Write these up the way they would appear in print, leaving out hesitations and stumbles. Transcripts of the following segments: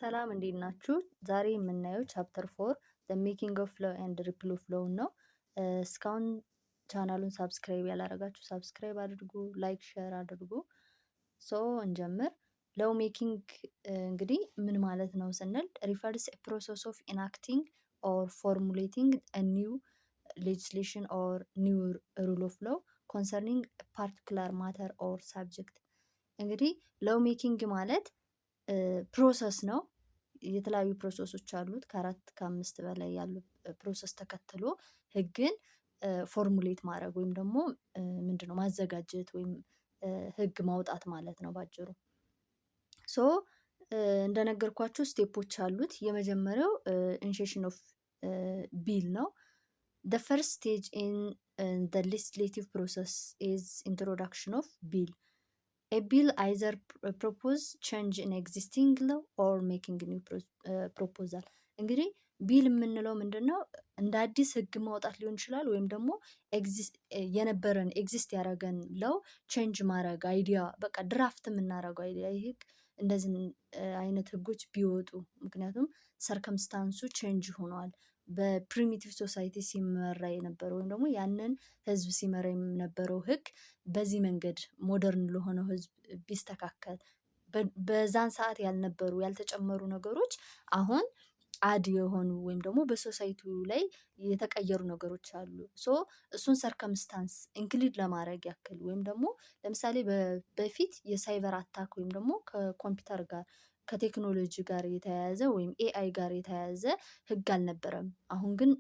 ሰላም እንዴት ናችሁ? ዛሬ የምናየው ቻፕተር 4 ዘ ሜኪንግ ኦፍ ሎው ኤንድ ሪፕል ኦፍ ሎው ነው። እስካሁን ቻናሉን ሳብስክራይብ ያላረጋችሁ ሳብስክራይብ አድርጉ፣ ላይክ ሼር አድርጉ። ሶ እንጀምር። ሎው ሜኪንግ እንግዲህ ምን ማለት ነው ስንል ሪፈርስ ፕሮሰስ ኦፍ ኢናክቲንግ ኦር ፎርሙሌቲንግ ኒው ሌጅስሌሽን ኦር ኒው ሩል ኦፍ ሎው ኮንሰርኒንግ ፓርቲኩላር ማተር ኦር ሳብጀክት። እንግዲህ ሎው ሜኪንግ ማለት ፕሮሰስ ነው። የተለያዩ ፕሮሰሶች አሉት። ከአራት ከአምስት በላይ ያሉ ፕሮሰስ ተከትሎ ህግን ፎርሙሌት ማድረግ ወይም ደግሞ ምንድነው ማዘጋጀት ወይም ህግ ማውጣት ማለት ነው ባጭሩ። ሶ እንደነገርኳችሁ ስቴፖች አሉት። የመጀመሪያው ኢኒሺዬሽን ኦፍ ቢል ነው። the first stage in the legislative process is introduction of bill. A bill either propose change in existing law or making new proposal. እንግዲህ ቢል የምንለው ምንድነው? እንደ አዲስ ህግ ማውጣት ሊሆን ይችላል፣ ወይም ደግሞ የነበረን ኤግዚስት ያደረገን ለው ቼንጅ ማድረግ አይዲያ፣ በቃ ድራፍት የምናደርገው አይዲያ። ይህ ህግ እንደዚህ አይነት ህጎች ቢወጡ፣ ምክንያቱም ሰርከምስታንሱ ቼንጅ ሆኗል። በፕሪሚቲቭ ሶሳይቲ ሲመራ የነበረው ወይም ደግሞ ያንን ህዝብ ሲመራ የነበረው ህግ በዚህ መንገድ ሞደርን ለሆነው ህዝብ ቢስተካከል፣ በዛን ሰዓት ያልነበሩ ያልተጨመሩ ነገሮች አሁን አድ የሆኑ ወይም ደግሞ በሶሳይቲው ላይ የተቀየሩ ነገሮች አሉ። ሶ እሱን ሰርከምስታንስ ኢንክሉድ ለማድረግ ያክል፣ ወይም ደግሞ ለምሳሌ በፊት የሳይበር አታክ ወይም ደግሞ ከኮምፒውተር ጋር ከቴክኖሎጂ ጋር የተያያዘ ወይም ኤአይ ጋር የተያያዘ ህግ አልነበረም። አሁን ግን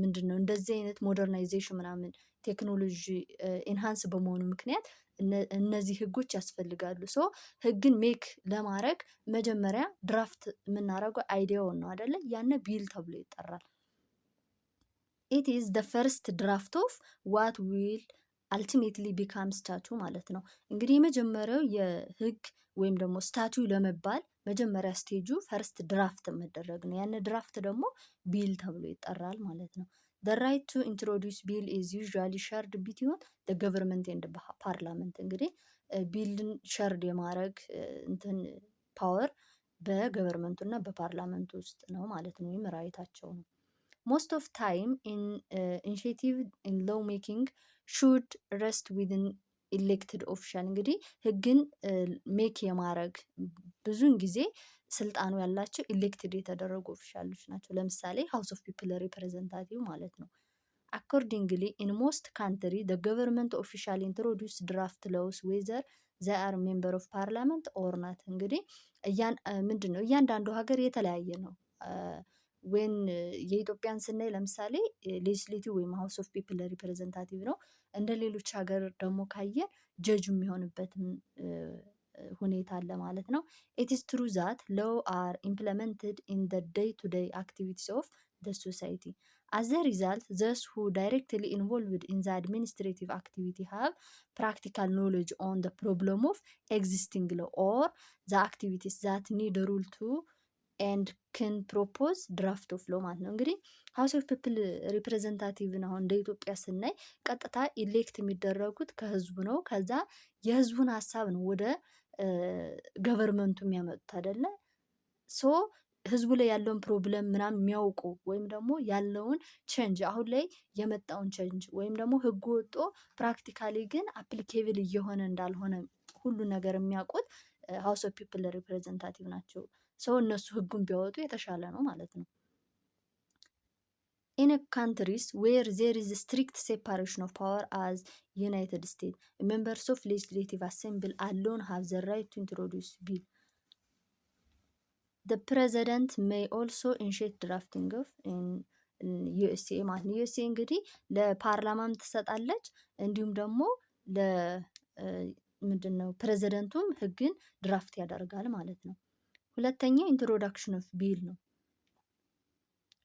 ምንድነው እንደዚህ አይነት ሞደርናይዜሽን ምናምን ቴክኖሎጂ ኢንሃንስ በመሆኑ ምክንያት እነዚህ ህጎች ያስፈልጋሉ። ሶ ህግን ሜክ ለማድረግ መጀመሪያ ድራፍት የምናደርገው አይዲያውን ነው አይደለ? ያነ ቢል ተብሎ ይጠራል። ኢት ኢዝ the first draft of what will ultimately become statute ማለት ነው። እንግዲህ የመጀመሪያው የህግ ወይም ደግሞ ስታቲው ለመባል መጀመሪያ ስቴጁ ፈርስት ድራፍት መደረግ ነው። ያን ድራፍት ደግሞ ቢል ተብሎ ይጠራል ማለት ነው። the right to introduce bill is usually shared between the government and the parliament። እንግዲህ ቢልን ሸርድ የማድረግ እንትን ፓወር በገቨርመንቱ እና በፓርላመንቱ ውስጥ ነው ማለት ነው፣ ወይም ራይታቸው ነው። most of time in initiative in law making should rest within elected official። እንግዲህ ህግን ሜክ የማድረግ ብዙውን ጊዜ ስልጣኑ ያላቸው ኢሌክትድ የተደረጉ ኦፊሻሎች ናቸው። ለምሳሌ ሃውስ ኦፍ ፒፕል ሪፕሬዘንታቲቭ ማለት ነው። accordingly in most country the government official introduce draft laws whether they are member of parliament or not። እንግዲህ ምንድነው እያንዳንዱ ሀገር የተለያየ ነው። ወይን የኢትዮጵያን ስናይ ለምሳሌ ሌጅስሌቲቭ ወይም ሃውስ ኦፍ ፒፕል ሪፕሬዘንታቲቭ ነው። እንደ ሌሎች ሀገር ደግሞ ካየን ጀጅ የሚሆንበትም ሁኔታ አለ ማለት ነው። it is true that law are implemented in the day-to-day activities of the society. as a result, those who directly involved in the administrative activity have practical knowledge on the problem of existing law or the activities that need a rule to and can propose draft of law ማለት ነው። እንግዲህ ሃውስ ኦፍ ፒፕል ሪፕሬዘንታቲቭን አሁን እንደ ኢትዮጵያ ስናይ ቀጥታ ኢሌክት የሚደረጉት ከህዝቡ ነው። ከዛ የህዝቡን ሀሳብ ነው ወደ ገቨርመንቱ የሚያመጡት አይደለ? ሶ ህዝቡ ላይ ያለውን ፕሮብለም ምናምን የሚያውቁ ወይም ደግሞ ያለውን ቼንጅ አሁን ላይ የመጣውን ቼንጅ ወይም ደግሞ ህጉ ወጦ ፕራክቲካሊ ግን አፕሊኬብል እየሆነ እንዳልሆነ ሁሉ ነገር የሚያውቁት ሃውስ ኦፍ ፒፕል ሪፕሬዘንታቲቭ ናቸው። ሰው እነሱ ህጉን ቢያወጡ የተሻለ ነው ማለት ነው። in a countries where there is a strict separation of power as United States, members of legislative assembly alone have the right to introduce bill. the president may also initiate drafting of in USA ማለት ነው። USA እንግዲህ ለፓርላማም ትሰጣለች፣ እንዲሁም ደግሞ ምንድነው ፕሬዚደንቱም ህግን ድራፍት ያደርጋል ማለት ነው። ሁለተኛ ኢንትሮዳክሽን ኦፍ ቢል ነው።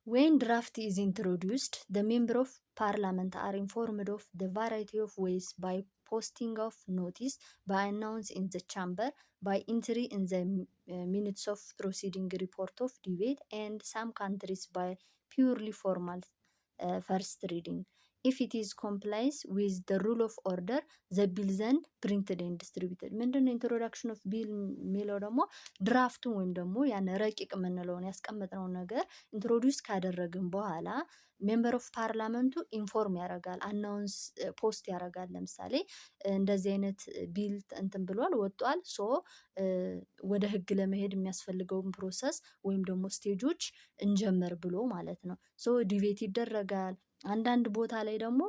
when draft is introduced, the member of parliament are informed of the variety of ways by posting of notice, by announce in the chamber, by entry in the minutes of proceeding, report of debate, and some countries by purely formal first reading. ኢፍ ኢት ኢዝ ኮምፕላይስ ዊዝ ደ ሩል ኦፍ ኦርደር ዘ ቢል ዘን ፕሪንትድ ኤንድ ዲስትሪቢዩትድ። ምንድን ነው ኢንትሮዳክሽን ኦፍ ቢል የሚለው ደግሞ ድራፍቱን ወይም ደግሞ ያን ረቂቅ የምንለውን ያስቀመጥነውን ነገር ኢንትሮዲውስ ካደረግን በኋላ ሜምበር ኦፍ ፓርላመንቱ ኢንፎርም ያደርጋል፣ አናውንስ ፖስት ያደርጋል። ለምሳሌ እንደዚህ አይነት ቢል እንትን ብሏል ወጧል፣ ሶ ወደ ህግ ለመሄድ የሚያስፈልገውን ፕሮሰስ ወይም ደግሞ ስቴጆች እንጀምር ብሎ ማለት ነው። ሶ ዲቤት ይደረጋል። አንዳንድ ቦታ ላይ ደግሞ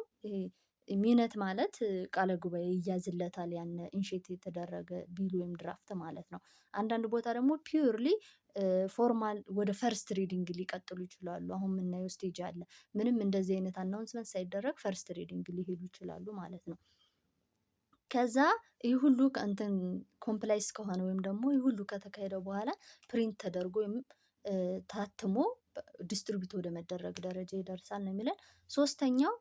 ሚነት ማለት ቃለ ጉባኤ ይያዝለታል፣ ያን ኢንሼት የተደረገ ቢል ወይም ድራፍት ማለት ነው። አንዳንድ ቦታ ደግሞ ፒውርሊ ፎርማል ወደ ፈርስት ሪዲንግ ሊቀጥሉ ይችላሉ። አሁን የምናየው ስቴጅ አለ። ምንም እንደዚህ አይነት አናውንስመንት ሳይደረግ ፈርስት ሪዲንግ ሊሄዱ ይችላሉ ማለት ነው። ከዛ ይህ ሁሉ እንትን ኮምፕላይስ ከሆነ ወይም ደግሞ ይህ ሁሉ ከተካሄደ በኋላ ፕሪንት ተደርጎ ወይም ታትሞ ዲስትሪቢዩት ወደ መደረግ ደረጃ ይደርሳል ነው የሚለን። ሶስተኛው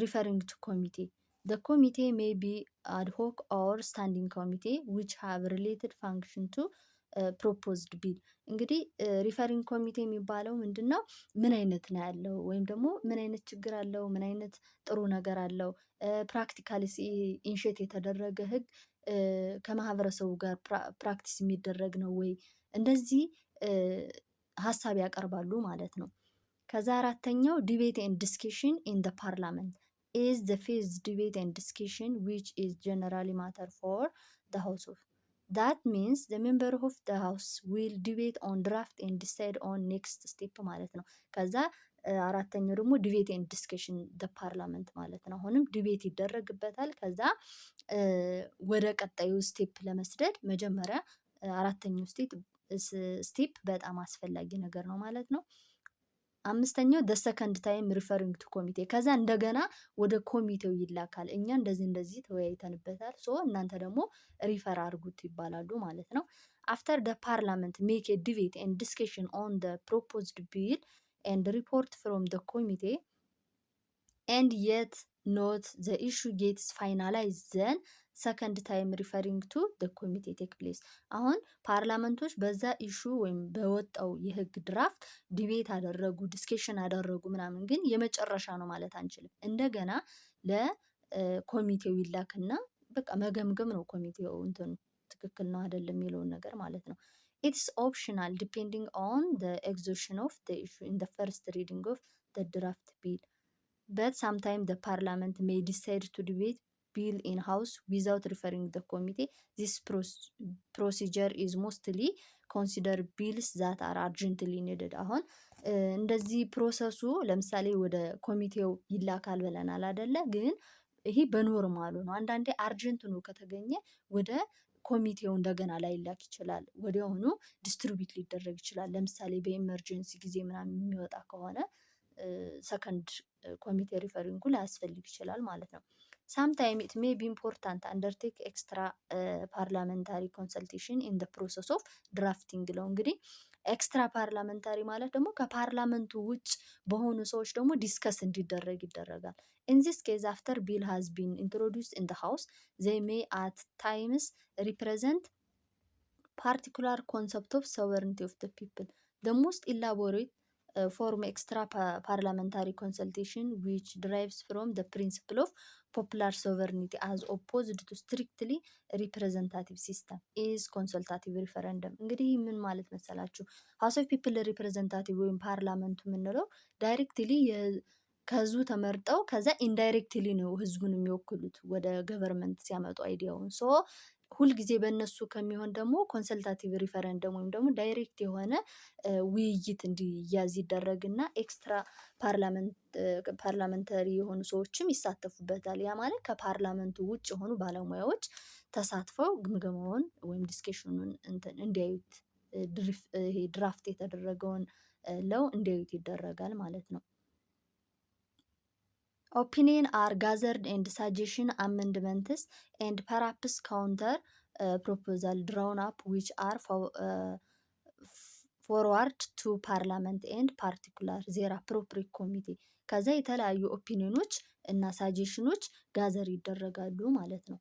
ሪፈሪንግ ቱ ኮሚቴ the committee may be ad hoc or standing committee which have related function to proposed bill። እንግዲህ ሪፈሪንግ ኮሚቴ የሚባለው ምንድን ነው? ምን አይነት ነው ያለው ወይም ደግሞ ምን አይነት ችግር አለው፣ ምን አይነት ጥሩ ነገር አለው፣ ፕራክቲካሊ ኢንሼት የተደረገ ህግ ከማህበረሰቡ ጋር ፕራክቲስ የሚደረግ ነው ወይ፣ እንደዚህ ሀሳብ ያቀርባሉ ማለት ነው። ከዛ አራተኛው ዲቤት ኤንድ ዲስከሽን ኢን ደ ፓርላመንት is the phase debate and discussion which is generally matter for the house of that means the member of the house will debate on draft and decide on next step ማለት ነው። ከዛ አራተኛው ደግሞ ዲቤት ኤንድ ዲስከሽን ደ ፓርላመንት ማለት ነው። አሁንም ዲቤት ይደረግበታል። ከዛ ወደ ቀጣዩ ስቴፕ ለመስደድ መጀመሪያ አራተኛው ስቴፕ በጣም አስፈላጊ ነገር ነው ማለት ነው። አምስተኛው ደ ሰከንድ ታይም ሪፈሪንግ ቱ ኮሚቴ፣ ከዛ እንደገና ወደ ኮሚቴው ይላካል። እኛ እንደዚህ ተወያይተንበታል፣ ሶ እናንተ ደግሞ ሪፈር አድርጉት ይባላሉ ማለት ነው። አፍተር ደ ፓርላመንት ሜክ ኤ ዲቤት ኤንድ ዲስከሽን ኦን ደ ፕሮፖዝድ ቢል ኤንድ ሪፖርት ፍሮም ደ ኮሚቴ ኤንድ የት ኖት ዘ ኢሹ ጌትስ ፋይናላይዝ ዘን ሰከንድ ታይም ሪፈሪንግ ቱ ደ ኮሚቴ ቴክ ፕሌስ። አሁን ፓርላመንቶች በዛ ኢሹ ወይም በወጣው የህግ ድራፍት ዲቤት አደረጉ፣ ዲስከሽን አደረጉ ምናምን፣ ግን የመጨረሻ ነው ማለት አንችልም። እንደገና ለኮሚቴው ይላክና በቃ መገምገም ነው ኮሚቴው እንትኑ ትክክል ነው አይደለም የሚለውን ነገር ማለት ነው። ኢትስ ኦፕሽናል ዲፔንዲንግ ኦን ደ ኤግዞሽን ኦፍ ደ ኢሹ ኢን ደ ፈርስት ሪዲንግ ኦፍ ደ ድራፍት ቢል but sometimes the parliament may decide to debate bill in house without referring the committee. This procedure is mostly consider bills that are urgently needed። አሁን እንደዚህ ፕሮሰሱ ለምሳሌ ወደ ኮሚቴው ይላካል ብለናል አይደለ? ግን ይሄ በኖርማሉ ነው። አንዳንዴ አርጀንት ነው ከተገኘ ወደ ኮሚቴው እንደገና ላይላክ ይችላል። ወዲያውኑ ዲስትሪቢዩት ሊደረግ ይችላል። ለምሳሌ በኢመርጀንሲ ጊዜ ምናምን የሚወጣ ከሆነ ሰከንድ ኮሚቴ ሪፈሪንጉ ላያስፈልግ ይችላል ማለት ነው። ሳምታይም ኢት ሜይ ቢ ኢምፖርታንት አንደርቴክ ኤክስትራ ፓርላመንታሪ ኮንሰልቴሽን ኢን ደ ፕሮሰስ ኦፍ ድራፍቲንግ ለው። እንግዲህ ኤክስትራ ፓርላመንታሪ ማለት ደግሞ ከፓርላመንቱ ውጭ በሆኑ ሰዎች ደግሞ ዲስከስ እንዲደረግ ይደረጋል። ኢን ዚስ ኬዝ አፍተር ቢል ሃዝ ቢን ኢንትሮዲውስድ ኢን ደ ሃውስ ዘይ ሜይ አት ታይምስ ሪፕሬዘንት ፓርቲኩላር ኮንሰፕት ኦፍ ሶቨርኒቲ ኦፍ ደ ፒፕል ደ ሞስት ኢላቦሬት form extra parliamentary consultation which derives from the principle of popular sovereignty as opposed to strictly representative system is consultative referendum። እንግዲህ ምን ማለት መሰላችሁ? house of people representative ወይም ፓርላመንቱ የምንለው ዳይሬክትሊ ከህዝቡ ተመርጠው ከዛ ኢንዳይሬክትሊ ነው ህዝቡን የሚወክሉት ወደ ገቨርንመንት ሲያመጡ አይዲያውን። ሶ ሁልጊዜ በእነሱ ከሚሆን ደግሞ ኮንሰልታቲቭ ሪፈረንደም ወይም ደግሞ ዳይሬክት የሆነ ውይይት እንዲያዝ ይደረግና ኤክስትራ ፓርላመንታሪ የሆኑ ሰዎችም ይሳተፉበታል። ያ ማለት ከፓርላመንቱ ውጭ የሆኑ ባለሙያዎች ተሳትፈው ግምገማውን ወይም ዲስከሽኑን እንዲያዩት ይሄ ድራፍት የተደረገውን ለው እንዲያዩት ይደረጋል ማለት ነው። Opinion are gathered and suggestion amendments and perhaps counter proposal drawn up which are forward to parliament and particular their appropriate committee። ከዛ የተለያዩ ኦፒኒዮኖች እና ሳጀሽኖች ጋዘር ይደረጋሉ ማለት ነው።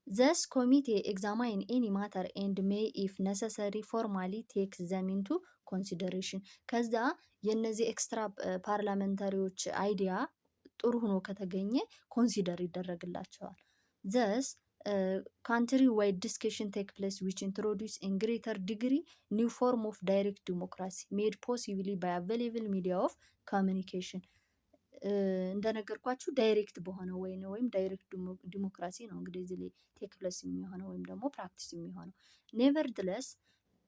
Thus committee examine any matter and may if necessary formally take them into consideration። ከዛ የነዚህ ኤክስትራ ፓርላመንታሪዎች አይዲያ ጥሩ ሆኖ ከተገኘ ኮንሲደር ይደረግላቸዋል። ዘስ ካንትሪ ዋይድ ዲስከሽን ቴክ ፕሌስ ዊች ኢንትሮዲውስ ኢን ግሬተር ዲግሪ ኒው ፎርም ኦፍ ዳይሬክት ዲሞክራሲ ሜድ ፖሲብሊ ባይ አቬሌብል ሚዲያ ኦፍ ኮሚኒኬሽን። እንደነገርኳችሁ ዳይሬክት በሆነ ወይ ነው ወይም ዳይሬክት ዲሞክራሲ ነው እንግዲህ እዚህ ላይ ቴክ ፕሌስ የሚሆነው ወይም ደግሞ ፕራክቲስ የሚሆነው። ኔቨርድለስ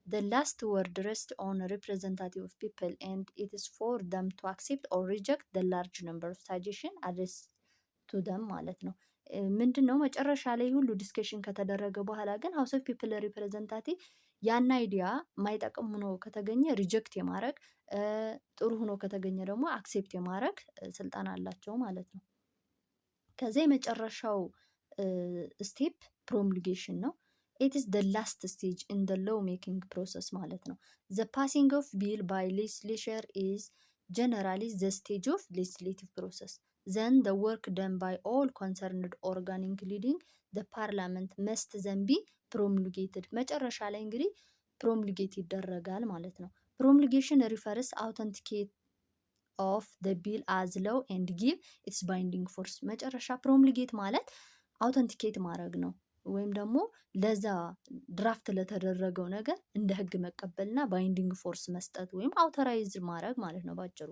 the last word rests on a representative of people and it is for them to accept or reject the large number of suggestion addressed to them ማለት ነው። ምንድን ነው መጨረሻ ላይ ሁሉ ዲስከሽን ከተደረገ በኋላ ግን ሀውስ ኦፍ ፒፕል ሪፕሬዘንታቲቭ ያን አይዲያ ማይጠቅም ሆኖ ከተገኘ ሪጀክት የማድረግ ጥሩ ሆኖ ከተገኘ ደግሞ አክሴፕት የማድረግ ስልጣን አላቸው ማለት ነው። ከዚያ የመጨረሻው ስቴፕ ፕሮሙልጌሽን ነው። ኢት ኢዝ ደ ላስት ስቴጅ ኢን ደ ሎው ሜኪንግ ፕሮሰስ ማለት ነው። ዘ ፓሲንግ ኦፍ ቢል ባይ ሌጅስሌቸር ኢዝ ጀነራሊ ዘ ስቴጅ ኦፍ ሌጅስሌቲቭ ፕሮሰስ ዘን the work done by all concerned organ including the parliament must then be promulgated መጨረሻ ላይ እንግዲህ ፕሮሙልጌት ይደረጋል ማለት ነው። ፕሮሙልጌሽን ሪፈርስ አውተንቲኬት ኦፍ the bill as law and give its binding force መጨረሻ ፕሮሙልጌት ማለት አውተንቲኬት ማድረግ ነው ወይም ደግሞ ለዛ ድራፍት ለተደረገው ነገር እንደ ህግ መቀበልና ባይንዲንግ ፎርስ መስጠት ወይም አውቶራይዝ ማድረግ ማለት ነው ባጭሩ።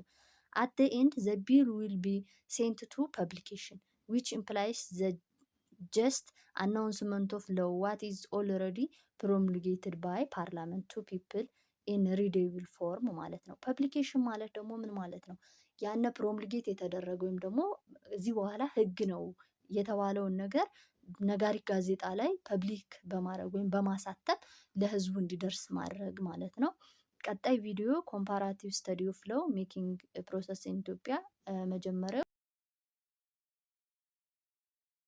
At the end, the bill will be sent to publication, which implies the just announcement of law what is already promulgated by parliament to people in readable form ማለት ነው። ፐብሊኬሽን ማለት ደግሞ ምን ማለት ነው? ያነ ፕሮሙልጌት የተደረገ ወይም ደግሞ እዚህ በኋላ ህግ ነው የተባለውን ነገር ነጋሪት ጋዜጣ ላይ ፐብሊክ በማድረግ ወይም በማሳተም ለህዝቡ እንዲደርስ ማድረግ ማለት ነው። ቀጣይ ቪዲዮ ኮምፓራቲቭ ስተዲ ኦፍ ሎው ሜኪንግ ፕሮሰስ ኢን ኢትዮጵያ መጀመሪያው